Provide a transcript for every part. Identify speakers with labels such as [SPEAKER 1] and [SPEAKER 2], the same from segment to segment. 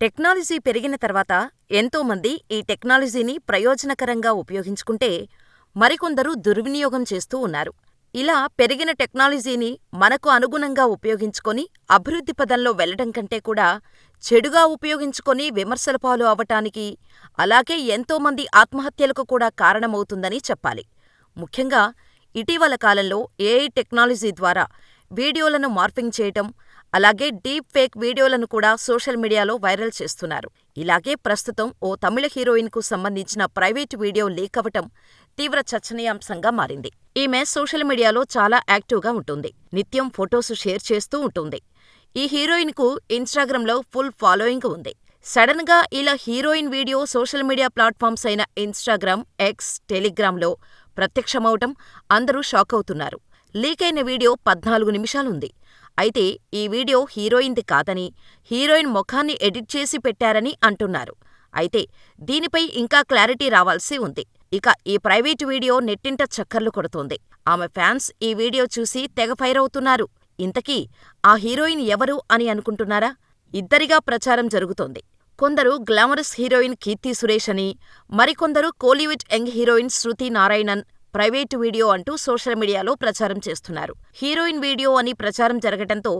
[SPEAKER 1] Technology పెరిగిన తర్వాత ఎంతోమంది ఈ టెక్నాలజీని ప్రయోజనకరంగా ఉపయోగించుకుంటే, మరికొందరు దుర్వినియోగం చేస్తూ ఉన్నారు. ఇలా పెరిగిన టెక్నాలజీని మనకు అనుగుణంగా ఉపయోగించుకొని అభివృద్ధి పథంలో వెళ్లడం కంటే కూడా చెడుగా ఉపయోగించుకొని విమర్శల పాలు అవటానికి, అలాగే ఎంతోమంది ఆత్మహత్యలకు కూడా కారణమవుతుందని చెప్పాలి. ముఖ్యంగా ఇటీవల కాలంలో ఏఐ టెక్నాలజీ ద్వారా వీడియోలను మార్ఫింగ్ చేయటం, అలాగే డీప్ ఫేక్ వీడియోలను కూడా సోషల్ మీడియాలో వైరల్ చేస్తున్నారు. ఇలాగే ప్రస్తుతం ఓ తమిళ హీరోయిన్కు సంబంధించిన ప్రైవేటు వీడియో లీక్ అవటం తీవ్ర చర్చనీయాంశంగా మారింది. ఈమె సోషల్ మీడియాలో చాలా యాక్టివ్గా ఉంటుంది. నిత్యం ఫొటోస్ షేర్ చేస్తూ ఉంటుంది. ఈ హీరోయిన్కు ఇన్స్టాగ్రామ్లో ఫుల్ ఫాలోయింగ్ ఉంది. సడన్ గా ఇలా heroine video social media platforms అయిన ఇన్స్టాగ్రామ్, ఎక్స్, టెలిగ్రామ్లో ప్రత్యక్షమవటం అందరూ షాకవుతున్నారు. లీకైన వీడియో 14 నిమిషాలుంది. అయితే ఈ వీడియో హీరోయిన్ది కాదని, హీరోయిన్ ముఖాన్ని ఎడిట్ చేసి పెట్టారని అంటున్నారు. అయితే దీనిపై ఇంకా క్లారిటీ రావాల్సి ఉంది. ఇక ఈ ప్రైవేటు వీడియో నెట్టింట చక్కర్లు కొడుతోంది. ఆమె ఫ్యాన్స్ ఈ వీడియో చూసి తెగ ఫైర్ అవుతున్నారు. ఇంతకీ ఆ హీరోయిన్ ఎవరు అని అనుకుంటున్నారా? ఇద్దరిగా ప్రచారం జరుగుతోంది. కొందరు గ్లామరస్ హీరోయిన్ కీర్తి సురేష్ అని, మరికొందరు కోలీవుడ్ యంగ్ హీరోయిన్ శృతి నారాయణన్ ప్రైవేటు వీడియో అంటూ సోషల్ మీడియాలో ప్రచారం చేస్తున్నారు. హీరోయిన్ వీడియో అని ప్రచారం జరగటంతో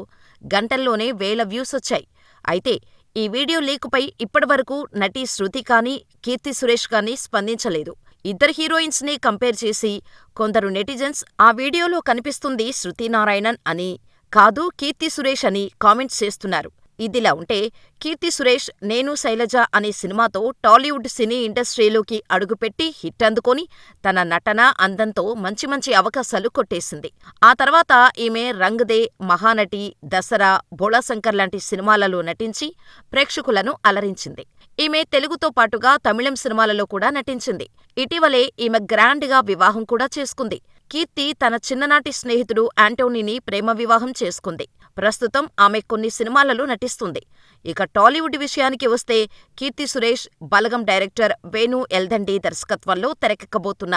[SPEAKER 1] గంటల్లోనే వేల వ్యూస్ వచ్చాయి. అయితే ఈ వీడియో లీకుపై ఇప్పటివరకు నటి శృతి కానీ, కీర్తి సురేష్ కానీ స్పందించలేదు. ఇద్దరు హీరోయిన్స్ ని కంపేర్ చేసి కొందరు నెటిజన్స్ ఆ వీడియోలో కనిపిస్తుంది శృతి నారాయణన్ అని, కాదు కీర్తి సురేష్ అని కామెంట్స్ చేస్తున్నారు. ఇదిలా ఉంటే కీర్తి సురేష్ 'నేను శైలజ' అనే సినిమాతో టాలీవుడ్ సినీ ఇండస్ట్రీలోకి అడుగుపెట్టి హిట్ అందుకొని తన నటన, అందంతో మంచి మంచి అవకాశాలు కొట్టేసింది. ఆ తర్వాత ఈమె 'రంగ్ దే', 'మహానటి', 'దసరా', 'భోళాశంకర్' లాంటి సినిమాలలో నటించి ప్రేక్షకులను అలరించింది. ఈమె తెలుగుతో పాటుగా తమిళం సినిమాలలో కూడా నటించింది. ఇటీవలే ఈమె గ్రాండ్ గా వివాహం కూడా చేసుకుంది. కీర్తి తన చిన్ననాటి స్నేహితుడు యాంటోనీని ప్రేమ వివాహం చేసుకుంది. ప్రస్తుతం ఆమె కొన్ని సినిమాలలో నటిస్తుంది. ఇక టాలీవుడ్ విషయానికి వస్తే కీర్తి సురేష్ 'బలగం' డైరెక్టర్ వేణు ఎల్దండి దర్శకత్వంలో తెరకెక్కబోతున్న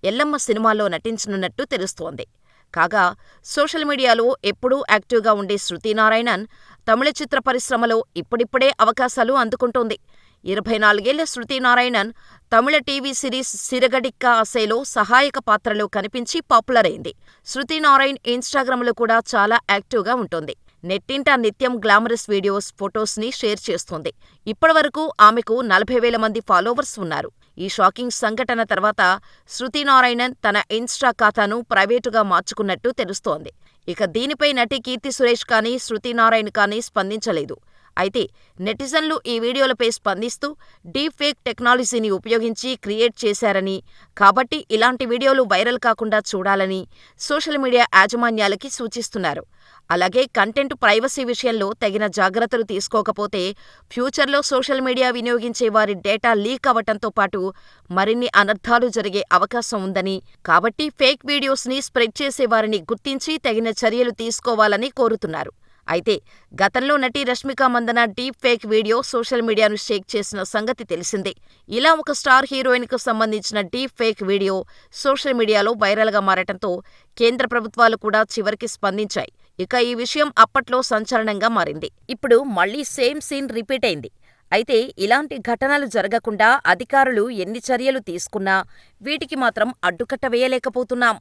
[SPEAKER 1] 'ఎల్లమ్మ' సినిమాలో నటించనున్నట్టు తెలుస్తోంది. కాగా సోషల్ మీడియాలో ఎప్పుడూ యాక్టివ్గా ఉండే శృతి నారాయణన్ తమిళ చిత్ర పరిశ్రమలో ఇప్పుడిప్పుడే అవకాశాలు అందుకుంటోంది. 24 ఏళ్ల శృతి నారాయణన్ తమిళ టీవీ సిరీస్ 'సిరగడిక్క ఆశై'లో సహాయక పాత్రలో కనిపించి పాపులర్ అయింది. శృతి నారాయణ్ ఇన్స్టాగ్రామ్లో కూడా చాలా యాక్టివ్గా ఉంటుంది. నెట్టింట నిత్యం గ్లామరస్ వీడియోస్, ఫొటోస్ ని షేర్ చేస్తోంది. ఇప్పటివరకు ఆమెకు 40,000 మంది ఫాలోవర్స్ ఉన్నారు. ఈ షాకింగ్ సంఘటన తర్వాత శృతి నారాయణన్ తన ఇన్స్టా ఖాతాను ప్రైవేటుగా మార్చుకున్నట్టు తెలుస్తోంది. ఇక దీనిపై నటి కీర్తి సురేష్ కానీ, శృతి నారాయణ్ కానీ స్పందించలేదు. అయితే నెటిజన్లు ఈ వీడియోలపై స్పందిస్తూ డీప్ ఫేక్ టెక్నాలజీని ఉపయోగించి క్రియేట్ చేశారని, కాబట్టి ఇలాంటి వీడియోలు వైరల్ కాకుండా చూడాలని సోషల్ మీడియా యాజమాన్యాలకి సూచిస్తున్నారు. అలాగే కంటెంట్ ప్రైవసీ విషయంలో తగిన జాగ్రత్తలు తీసుకోకపోతే ఫ్యూచర్లో సోషల్ మీడియా వినియోగించే వారి డేటా లీక్ అవటంతో పాటు మరిన్ని అనర్థాలు జరిగే అవకాశం ఉందని, కాబట్టి ఫేక్ వీడియోస్ ని స్ప్రెడ్ చేసే వారిని గుర్తించి తగిన చర్యలు తీసుకోవాలని కోరుతున్నారు. అయితే గతంలో నటి Rashmika Mandanna deep fake video social మీడియాను షేక్ చేసిన సంగతి తెలిసిందే. ఇలా ఒక స్టార్ హీరోయిన్కు సంబంధించిన డీప్ ఫేక్ వీడియో సోషల్ మీడియాలో వైరల్గా మారటంతో కేంద్ర ప్రభుత్వాలు కూడా చివరికి స్పందించాయి. ఇక ఈ విషయం అప్పట్లో సంచలనంగా మారింది. ఇప్పుడు మళ్లీ సేమ్ సీన్ రిపీట్ అయింది. అయితే ఇలాంటి ఘటనలు జరగకుండా అధికారులు ఎన్ని చర్యలు తీసుకున్నా వీటికి మాత్రం అడ్డుకట్ట వేయలేకపోతున్నాం.